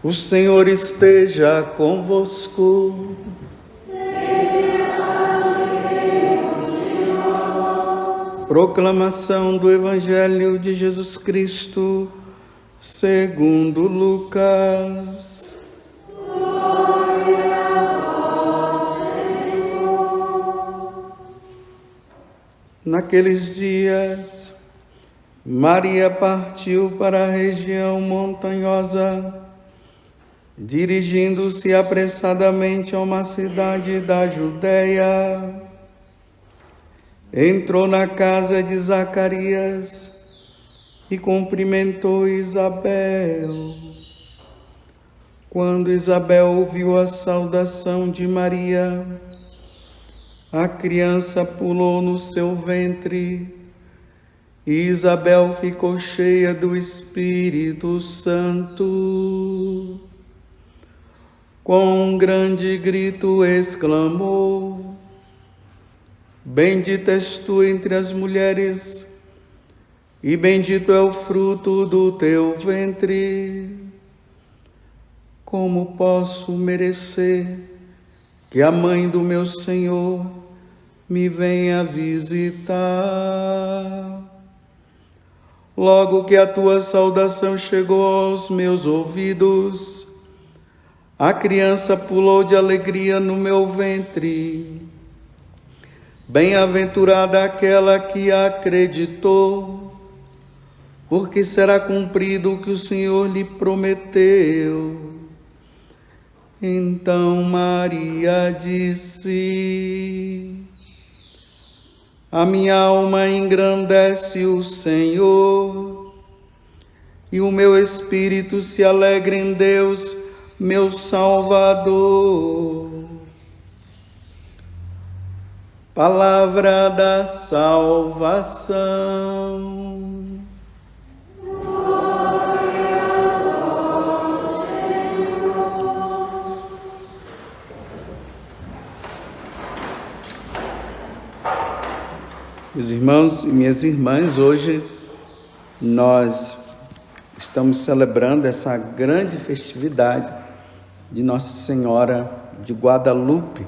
O Senhor esteja convosco. Proclamação do Evangelho de Jesus Cristo, segundo Lucas. Glória a vós, Senhor. Naqueles dias, Maria partiu para a região montanhosa, dirigindo-se apressadamente a uma cidade da Judéia. Entrou na casa de Zacarias e cumprimentou Isabel. Quando Isabel ouviu a saudação de Maria, a criança pulou no seu ventre e Isabel ficou cheia do Espírito Santo. Com um grande grito exclamou: Bendita és tu entre as mulheres, e bendito é o fruto do teu ventre. Como posso merecer que a mãe do meu Senhor me venha visitar? Logo que a tua saudação chegou aos meus ouvidos, a criança pulou de alegria no meu ventre. Bem-aventurada aquela que acreditou, porque será cumprido o que o Senhor lhe prometeu. Então Maria disse: A minha alma engrandece o Senhor, e o meu espírito se alegra em Deus, meu Salvador. Palavra da salvação. Glória a vós, Senhor. Meus irmãos e minhas irmãs, hoje nós estamos celebrando essa grande festividade de Nossa Senhora de Guadalupe.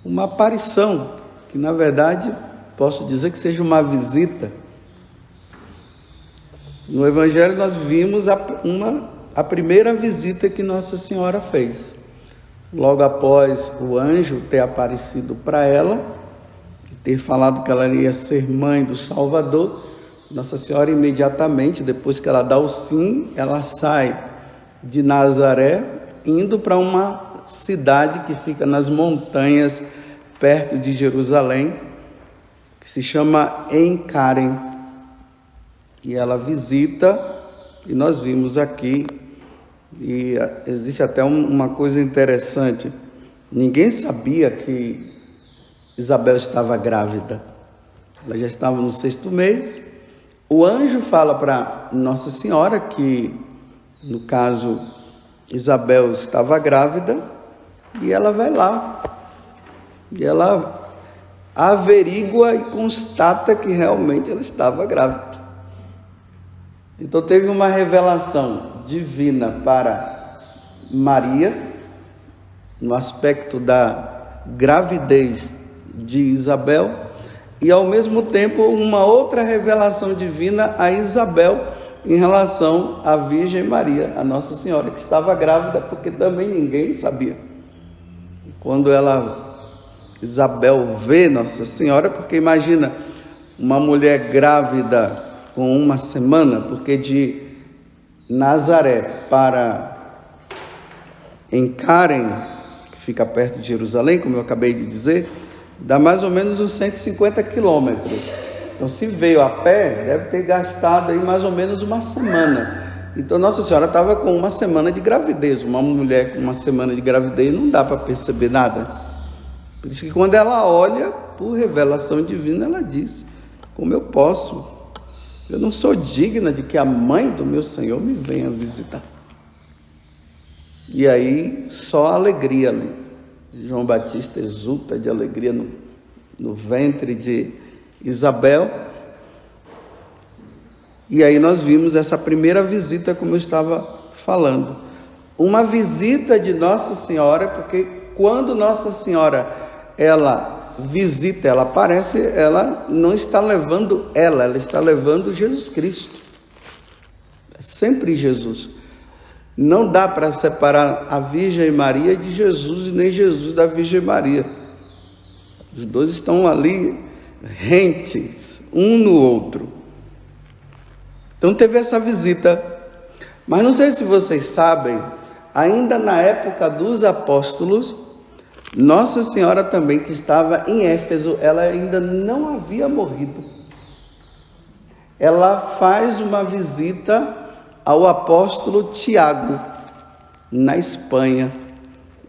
Uma aparição, que na verdade posso dizer que seja uma visita. No Evangelho nós vimos a primeira visita que Nossa Senhora fez. Logo após o anjo ter aparecido para ela, ter falado que ela ia ser mãe do Salvador, Nossa Senhora imediatamente, depois que ela dá o sim, ela sai de Nazaré, indo para uma cidade que fica nas montanhas perto de Jerusalém, que que se chama Em Karen. E ela visita, e nós vimos aqui, e existe até uma coisa interessante. Ninguém sabia que Isabel estava grávida. Ela já estava no 6º mês. O anjo fala para Nossa Senhora que, no caso, Isabel estava grávida, e ela vai lá. E ela averigua e constata que realmente ela estava grávida. Então teve uma revelação divina para Maria, no aspecto da gravidez de Isabel, e ao mesmo tempo uma outra revelação divina a Isabel em relação à Virgem Maria, a Nossa Senhora, que estava grávida, porque também ninguém sabia. Quando Isabel vê Nossa Senhora, porque imagina uma mulher grávida com 1 semana, porque de Nazaré para Em Karen, que fica perto de Jerusalém, como eu acabei de dizer, dá mais ou menos uns 150 quilômetros. Então, se veio a pé, deve ter gastado aí mais ou menos 1 semana. Então, Nossa Senhora estava com 1 semana de gravidez. Uma mulher com 1 semana de gravidez não dá para perceber nada. Por isso que quando ela olha, por revelação divina, ela diz: como eu posso? Eu não sou digna de que a mãe do meu Senhor me venha visitar. E aí, só alegria ali. João Batista exulta de alegria no ventre de Isabel. E aí nós vimos essa primeira visita, como eu estava falando. Uma visita de Nossa Senhora, porque quando Nossa Senhora, ela visita, ela aparece, ela não está levando ela está levando Jesus Cristo. É sempre Jesus. Não dá para separar a Virgem Maria de Jesus e nem Jesus da Virgem Maria. Os dois estão ali rentes, um no outro. Então teve essa visita. Mas não sei se vocês sabem, ainda na época dos apóstolos, Nossa Senhora também, que estava em Éfeso, ela ainda não havia morrido. Ela faz uma visita ao apóstolo Tiago, na Espanha,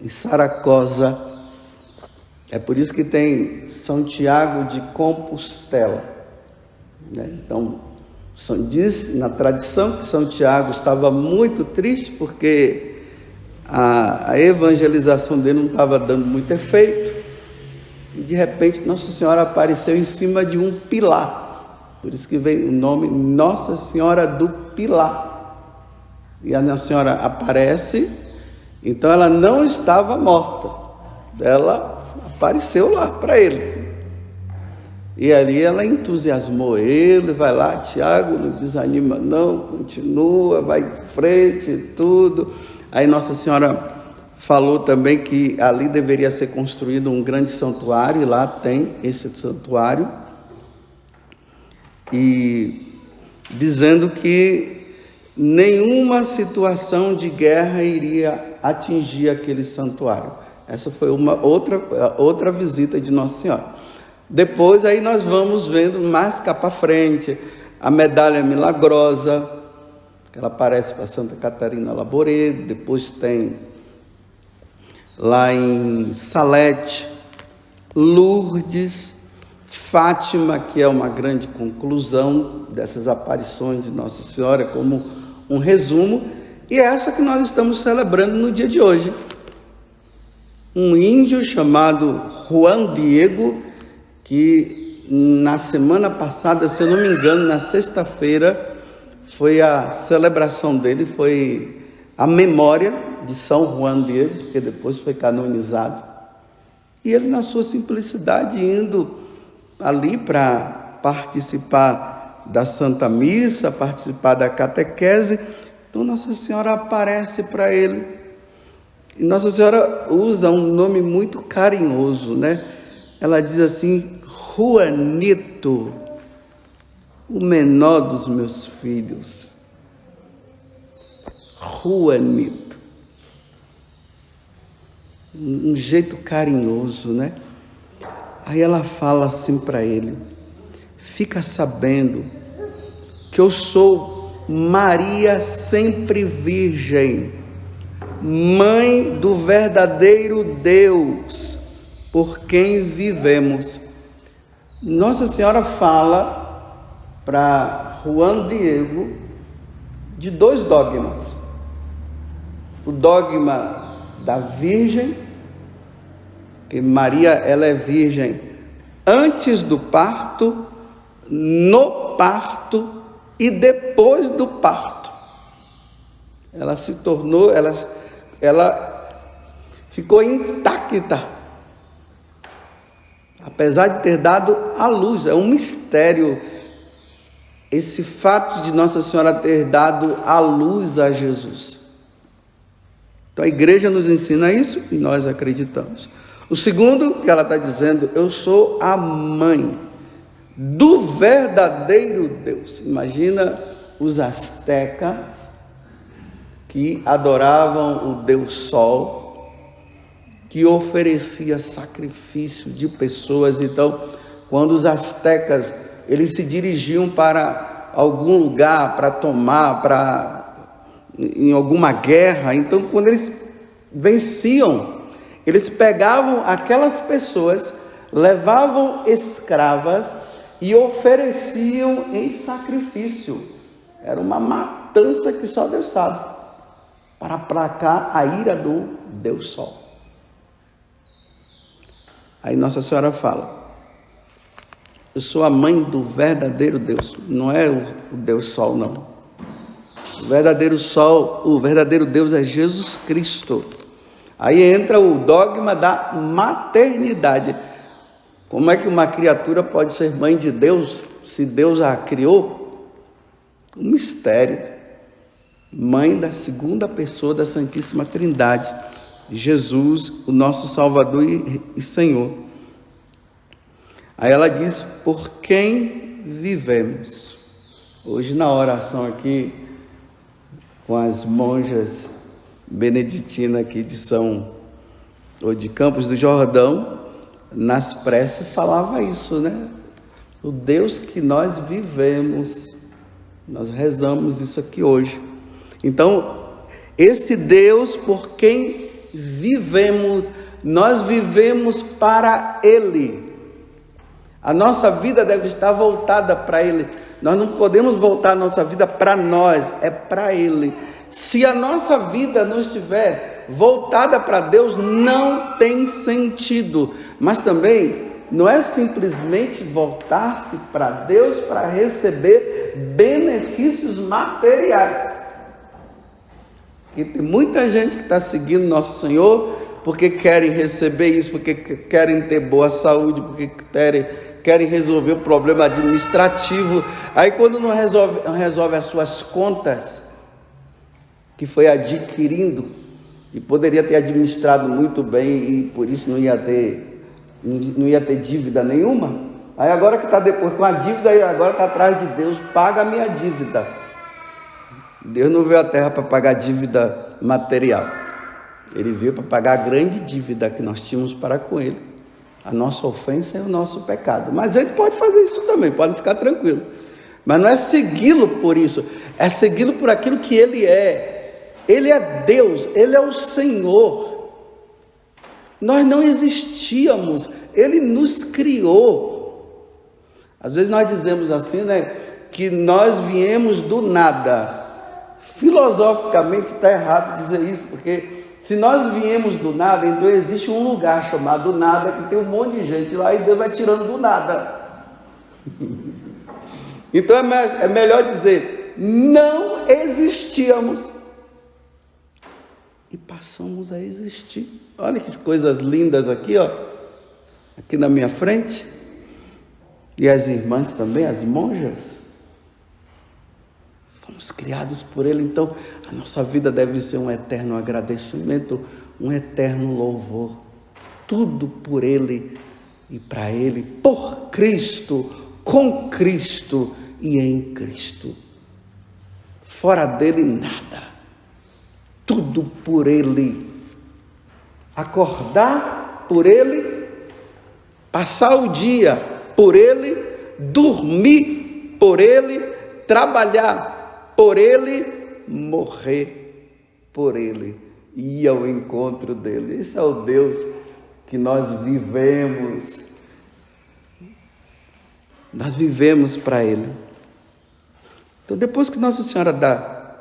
em Saragossa. É por isso que tem São Tiago de Compostela, né? Então, diz na tradição que São Tiago estava muito triste porque a evangelização dele não estava dando muito efeito, e de repente Nossa Senhora apareceu em cima de um pilar, por isso que veio o nome Nossa Senhora do Pilar. E a Nossa Senhora aparece, então ela não estava morta, ela apareceu lá para ele, e ali ela entusiasmou ele, vai lá, Tiago, não desanima não, continua, vai em frente e tudo. Aí Nossa Senhora falou também que ali deveria ser construído um grande santuário, e lá tem esse santuário, e dizendo que nenhuma situação de guerra iria atingir aquele santuário. Essa foi uma outra visita de Nossa Senhora. Depois aí nós vamos vendo mais cá para frente a medalha milagrosa, que ela aparece para Santa Catarina Laboredo. Depois tem lá em Salete, Lourdes, Fátima, que é uma grande conclusão dessas aparições de Nossa Senhora, como um resumo, e é essa que nós estamos celebrando no dia de hoje. Um índio chamado Juan Diego, que na semana passada, se eu não me engano, na sexta-feira, foi a celebração dele, foi a memória de São Juan Diego, que depois foi canonizado. E ele, na sua simplicidade, indo ali para participar da Santa Missa, participar da catequese, então Nossa Senhora aparece para ele. E Nossa Senhora usa um nome muito carinhoso, né? Ela diz assim: Juanito, o menor dos meus filhos. Juanito. Um jeito carinhoso, né? Aí ela fala assim para ele: fica sabendo que eu sou Maria sempre virgem, mãe do verdadeiro Deus, por quem vivemos. Nossa Senhora fala para Juan Diego de 2 dogmas. O dogma da virgem, que Maria ela é virgem antes do parto, no parto e depois do parto. Ela se tornou, ela ficou intacta, apesar de ter dado à luz. É um mistério esse fato de Nossa Senhora ter dado à luz a Jesus. Então a igreja nos ensina isso e nós acreditamos. O segundo que ela está dizendo, eu sou a mãe do verdadeiro Deus. Imagina os astecas que adoravam o Deus Sol, que oferecia sacrifício de pessoas. Então, quando os astecas eles se dirigiam para algum lugar para tomar, em alguma guerra, então quando eles venciam, eles pegavam aquelas pessoas, levavam escravas e ofereciam em sacrifício. Era uma matança que só Deus sabe, para aplacar a ira do Deus Sol. Aí Nossa Senhora fala, eu sou a mãe do verdadeiro Deus, não é o Deus Sol, não. O verdadeiro Sol, o verdadeiro Deus é Jesus Cristo. Aí entra o dogma da maternidade. Como é que uma criatura pode ser mãe de Deus, se Deus a criou? Um mistério. Mãe da segunda pessoa da Santíssima Trindade, Jesus, o nosso Salvador e Senhor. Aí ela diz, por quem vivemos. Hoje na oração aqui, com as monjas beneditinas aqui de Campos do Jordão, nas preces falava isso, né? O Deus que nós vivemos, nós rezamos isso aqui hoje. Então, esse Deus por quem vivemos, nós vivemos para Ele. A nossa vida deve estar voltada para Ele. Nós não podemos voltar a nossa vida para nós, é para Ele. Se a nossa vida não estiver voltada para Deus, não tem sentido. Mas também não é simplesmente voltar-se para Deus para receber benefícios materiais. Porque tem muita gente que está seguindo Nosso Senhor porque querem receber isso, porque querem ter boa saúde, porque querem resolver o problema administrativo. Aí quando não resolve as suas contas, que foi adquirindo, e poderia ter administrado muito bem, e por isso não ia ter dívida nenhuma. Aí agora que está depois com a dívida, agora está atrás de Deus, paga a minha dívida. Deus não veio à terra para pagar dívida material. Ele veio para pagar a grande dívida que nós tínhamos para com Ele. A nossa ofensa é o nosso pecado. Mas Ele pode fazer isso também, pode ficar tranquilo. Mas não é segui-lo por isso, é segui-lo por aquilo que Ele é. Ele é Deus, Ele é o Senhor. Nós não existíamos, Ele nos criou. Às vezes nós dizemos assim, né, que nós viemos do nada. Filosoficamente está errado dizer isso, porque se nós viemos do nada, então existe um lugar chamado nada, que tem um monte de gente lá e Deus vai tirando do nada. Então é melhor dizer, não existíamos e passamos a existir. Olha que coisas lindas aqui, ó, aqui na minha frente. E as irmãs também, as monjas, fomos criados por Ele. Então a nossa vida deve ser um eterno agradecimento, um eterno louvor. Tudo por Ele e para Ele, por Cristo, com Cristo e em Cristo. Fora dele nada. Tudo por Ele. Acordar por Ele, passar o dia por Ele, dormir por Ele, trabalhar por Ele, morrer por Ele, ir ao encontro dEle. Esse é o Deus que nós vivemos. Nós vivemos para Ele. Então, depois que Nossa Senhora dá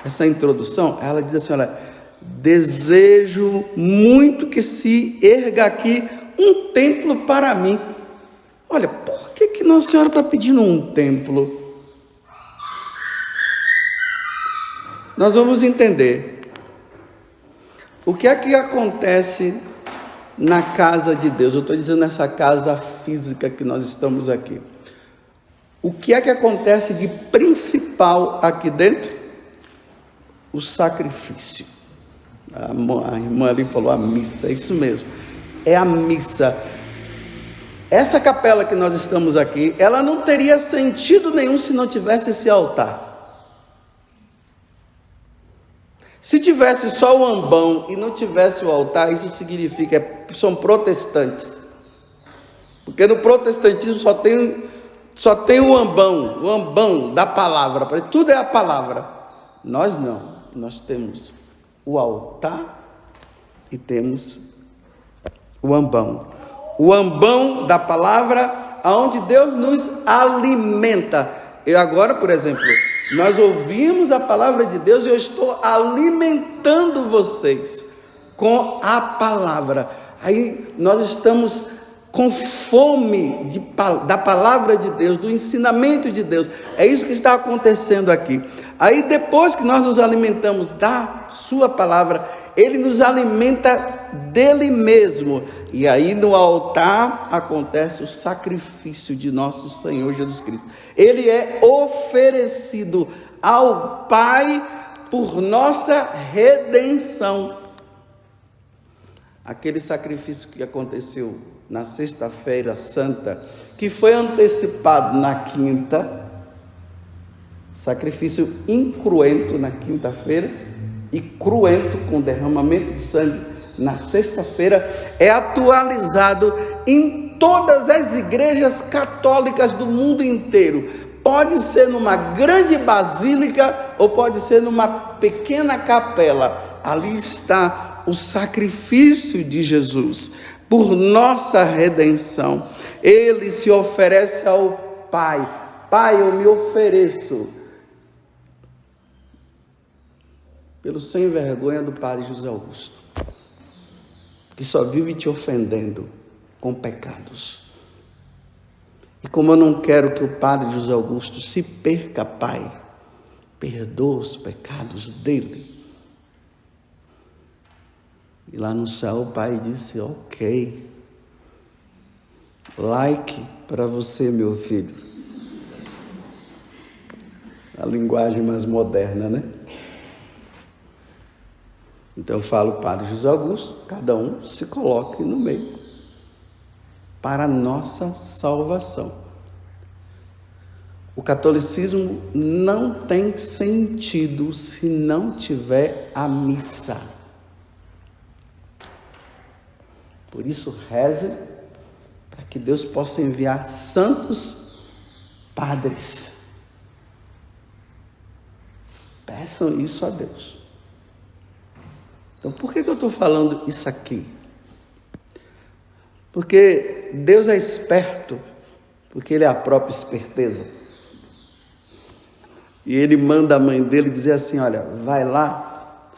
essa introdução, ela diz assim, olha, desejo muito que se erga aqui um templo para mim. Olha, por que Nossa Senhora está pedindo um templo? Nós vamos entender o que é que acontece na casa de Deus. Eu estou dizendo nessa casa física que nós estamos aqui. O que é que acontece de principal aqui dentro? O sacrifício. A irmã ali falou a missa, é isso mesmo. É a missa. Essa capela que nós estamos aqui, ela não teria sentido nenhum se não tivesse esse altar. Se tivesse só o ambão e não tivesse o altar, isso significa que são protestantes. Porque no protestantismo só tem o ambão da palavra, tudo é a palavra. Nós não, nós temos o altar e temos o ambão. O ambão da palavra, aonde Deus nos alimenta. E agora, por exemplo, nós ouvimos a palavra de Deus e eu estou alimentando vocês com a palavra. Aí nós estamos com fome da palavra de Deus, do ensinamento de Deus. É isso que está acontecendo aqui. Aí depois que nós nos alimentamos da sua palavra, Ele nos alimenta dele mesmo. E aí no altar acontece o sacrifício de nosso Senhor Jesus Cristo. Ele é oferecido ao Pai por nossa redenção. Aquele sacrifício que aconteceu na sexta-feira santa, que foi antecipado na quinta, sacrifício incruento na quinta-feira e cruento com derramamento de sangue na sexta-feira, é atualizado em todas as igrejas católicas do mundo inteiro. Pode ser numa grande basílica ou pode ser numa pequena capela. Ali está o sacrifício de Jesus por nossa redenção. Ele se oferece ao Pai. Pai, eu me ofereço pelo sem vergonha do Padre José Augusto, que só vive te ofendendo com pecados. E como eu não quero que o Padre José Augusto se perca, Pai, perdoa os pecados dele. E lá no céu o Pai disse, ok, like para você, meu filho. A linguagem mais moderna, né? Então eu falo, Padre José Augusto, cada um se coloque no meio, para a nossa salvação. O catolicismo não tem sentido se não tiver a missa. Por isso, reze para que Deus possa enviar santos padres. Peçam isso a Deus. Então, por que eu estou falando isso aqui? Porque Deus é esperto, porque Ele é a própria esperteza. E Ele manda a mãe dele dizer assim, olha, vai lá,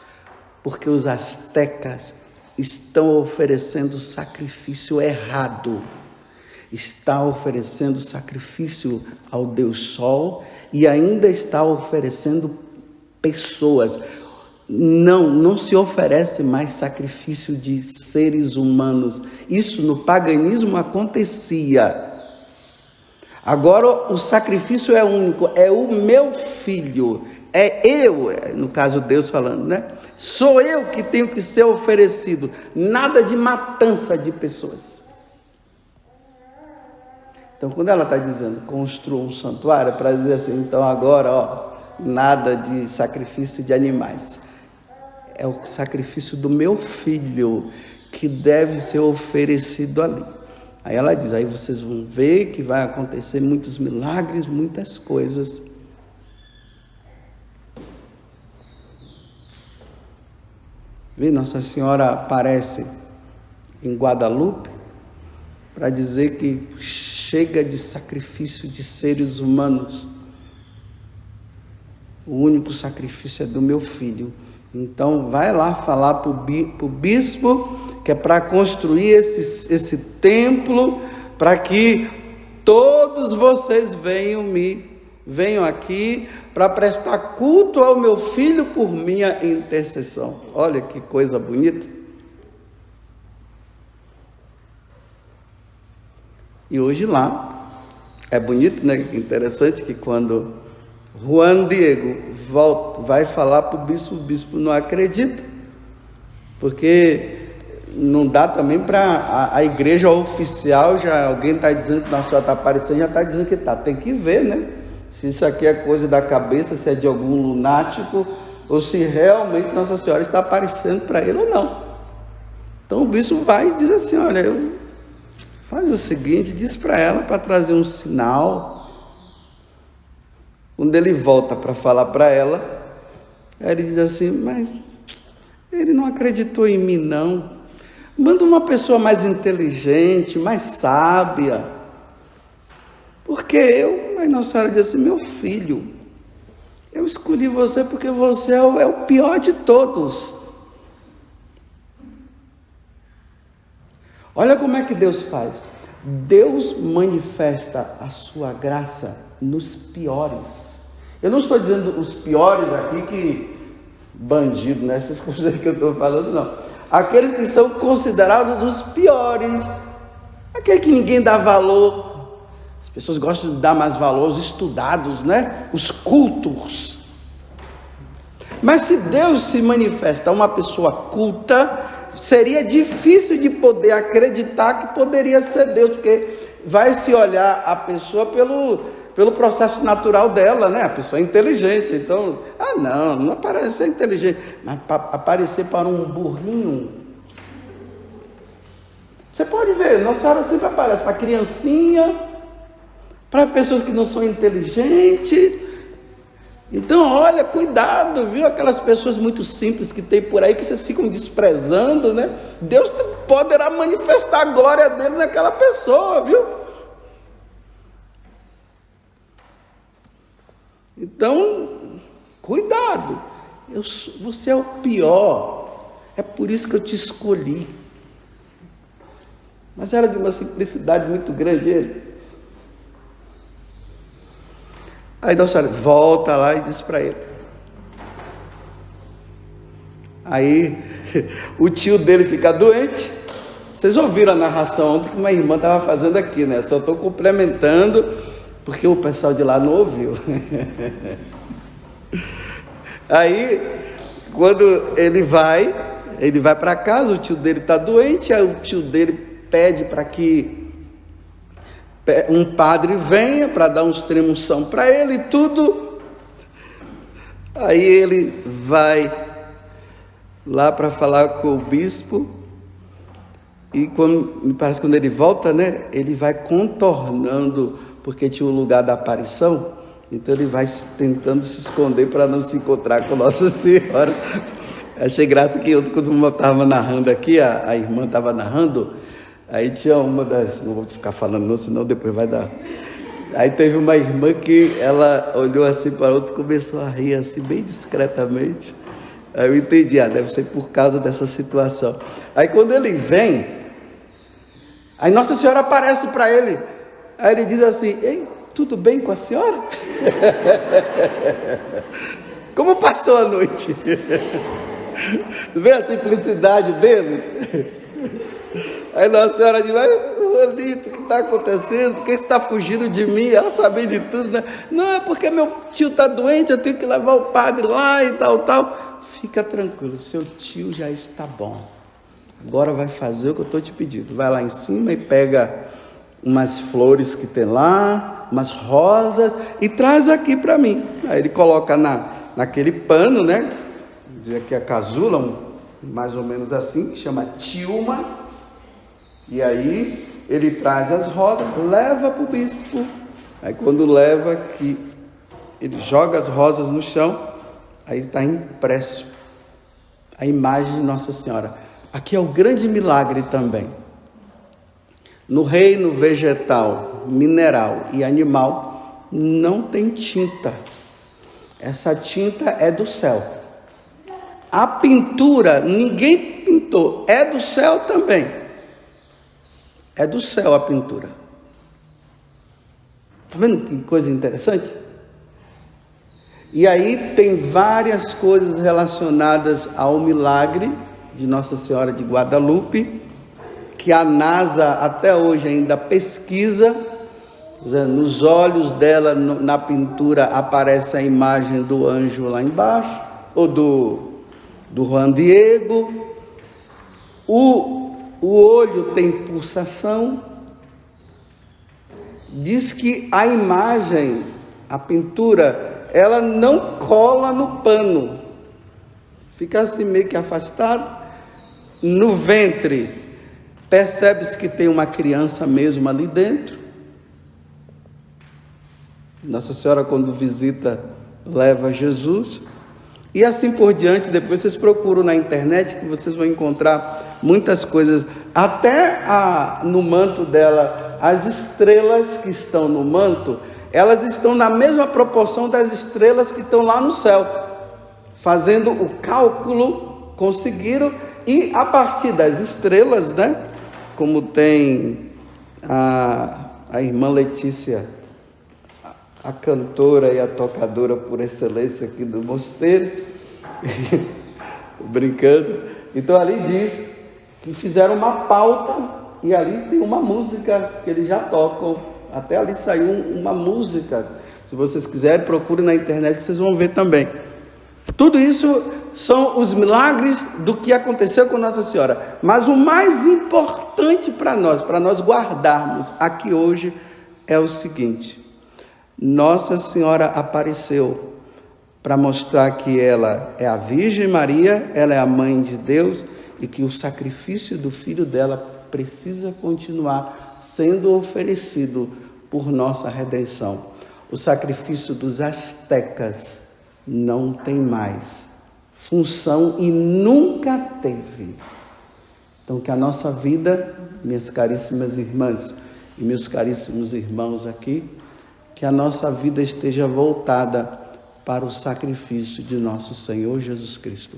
porque os astecas estão oferecendo sacrifício errado. Está oferecendo sacrifício ao Deus Sol e ainda está oferecendo pessoas. Não se oferece mais sacrifício de seres humanos. Isso no paganismo acontecia. Agora o sacrifício é único, é o meu filho, é eu, no caso Deus falando, né? Sou eu que tenho que ser oferecido, nada de matança de pessoas. Então quando ela está dizendo, construa um santuário, é para dizer assim, então agora, nada de sacrifício de animais. É o sacrifício do meu filho que deve ser oferecido ali. Aí ela diz, aí vocês vão ver que vai acontecer muitos milagres, muitas coisas. Vê, Nossa Senhora aparece em Guadalupe para dizer que chega de sacrifício de seres humanos. O único sacrifício é do meu filho. Então vai lá falar para o bispo que é para construir esse templo, para que todos vocês venham aqui para prestar culto ao meu filho por minha intercessão. Olha que coisa bonita. E hoje lá, é bonito, né? Interessante que quando Juan Diego vai falar para o bispo não acredita, porque não dá também para a igreja oficial, já alguém está dizendo que Nossa Senhora está aparecendo, já está dizendo que está, tem que ver, né? Se isso aqui é coisa da cabeça, se é de algum lunático, ou se realmente Nossa Senhora está aparecendo para ele ou não. Então o bispo vai e diz assim, olha, faz o seguinte, diz para ela para trazer um sinal. Quando ele volta para falar para ela, ele diz assim, mas ele não acreditou em mim não. Manda uma pessoa mais inteligente, mais sábia. Porque aí Nossa Senhora diz assim, meu filho, eu escolhi você porque você é o pior de todos. Olha como é que Deus faz. Deus manifesta a sua graça nos piores. Eu não estou dizendo os piores aqui que bandido, né? Essas coisas que eu estou falando, não. Aqueles que são considerados os piores, aquele que ninguém dá valor. As pessoas gostam de dar mais valor, os estudados, né? Os cultos. Mas se Deus se manifesta a uma pessoa culta, seria difícil de poder acreditar que poderia ser Deus, porque vai se olhar a pessoa pelo processo natural dela, né? A pessoa é inteligente, então, não aparece ser inteligente, mas aparecer para um burrinho. Você pode ver, Nossa Senhora sempre aparece para criancinha, para pessoas que não são inteligentes. Então, olha, cuidado, viu? Aquelas pessoas muito simples que tem por aí, que vocês ficam desprezando, né? Deus poderá manifestar a glória dele naquela pessoa, viu? Então, cuidado, você é o pior, é por isso que eu te escolhi. Mas era de uma simplicidade muito grande ele. Aí Nossa Senhora volta lá e diz para ele. Aí o tio dele fica doente. Vocês ouviram a narração ontem que uma irmã estava fazendo aqui, né? Só estou complementando, porque o pessoal de lá não ouviu. Aí, quando ele vai para casa, o tio dele está doente, aí o tio dele pede para que um padre venha para dar uns trema-unção para ele e tudo. Aí ele vai lá para falar com o bispo, e me parece que quando ele volta, né, ele vai contornando, porque tinha o lugar da aparição, então ele vai tentando se esconder para não se encontrar com Nossa Senhora. Achei graça que quando eu estava narrando aqui, a irmã estava narrando, aí tinha uma das, não vou ficar falando não, senão depois vai dar. Aí teve uma irmã que ela olhou assim para a outra e começou a rir assim, bem discretamente. Aí eu entendi, deve ser por causa dessa situação. Aí quando ele vem, aí Nossa Senhora aparece para ele. Aí ele diz assim, ei, tudo bem com a senhora? Como passou a noite? Vê a simplicidade dele? Aí Nossa Senhora diz, Juanito, o que está acontecendo? Por que você está fugindo de mim? Ela sabia de tudo, né? Não, é porque meu tio está doente, eu tenho que levar o padre lá e tal. Fica tranquilo, seu tio já está bom. Agora vai fazer o que eu estou te pedindo. Vai lá em cima e pega umas flores que tem lá, umas rosas, e traz aqui para mim. Aí ele coloca naquele pano, né? Diz aqui a casula, mais ou menos assim, que chama tilma. E aí ele traz as rosas, leva para o bispo. Aí quando leva, que ele joga as rosas no chão, aí está impresso a imagem de Nossa Senhora. Aqui é o grande milagre também. No reino vegetal, mineral e animal, não tem tinta. Essa tinta é do céu. A pintura, ninguém pintou, é do céu também. É do céu a pintura. Está vendo que coisa interessante? E aí tem várias coisas relacionadas ao milagre de Nossa Senhora de Guadalupe, que a NASA até hoje ainda pesquisa. Nos olhos dela, na pintura, aparece a imagem do anjo lá embaixo, ou do Juan Diego. O olho tem pulsação. Diz que a imagem, a pintura, ela não cola no pano, fica assim meio que afastado. No ventre, percebe-se que tem uma criança mesmo ali dentro. Nossa Senhora, quando visita, leva Jesus. E assim por diante. Depois vocês procuram na internet, que vocês vão encontrar muitas coisas. Até no manto dela, as estrelas que estão no manto, elas estão na mesma proporção das estrelas que estão lá no céu. Fazendo o cálculo, conseguiram. E a partir das estrelas, né? Como tem a irmã Letícia, a cantora e a tocadora por excelência aqui do mosteiro, brincando. Então ali diz que fizeram uma pauta e ali tem uma música que eles já tocam. Até ali saiu uma música. Se vocês quiserem, procurem na internet que vocês vão ver também. Tudo isso são os milagres do que aconteceu com Nossa Senhora. Mas o mais importante para nós guardarmos aqui hoje, é o seguinte: Nossa Senhora apareceu para mostrar que ela é a Virgem Maria, ela é a Mãe de Deus, e que o sacrifício do Filho dela precisa continuar sendo oferecido por nossa redenção. O sacrifício dos astecas não tem mais função e nunca teve. Então, que a nossa vida, minhas caríssimas irmãs e meus caríssimos irmãos aqui, que a nossa vida esteja voltada para o sacrifício de nosso Senhor Jesus Cristo.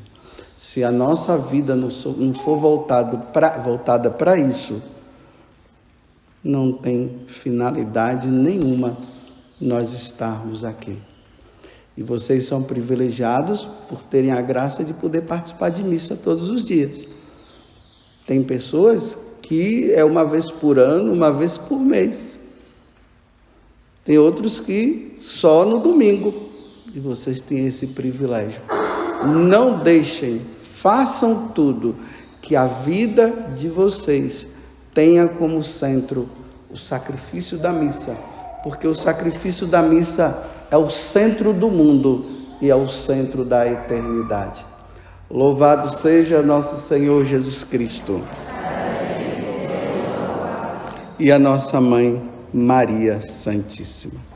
Se a nossa vida não for voltada para isso, não tem finalidade nenhuma nós estarmos aqui. E vocês são privilegiados por terem a graça de poder participar de missa todos os dias. Tem pessoas que é uma vez por ano, uma vez por mês. Tem outros que só no domingo. E vocês têm esse privilégio. Não deixem, façam tudo que a vida de vocês tenha como centro o sacrifício da missa. Porque o sacrifício da missa é o centro do mundo e é o centro da eternidade. Louvado seja nosso Senhor Jesus Cristo. E a nossa Mãe Maria Santíssima.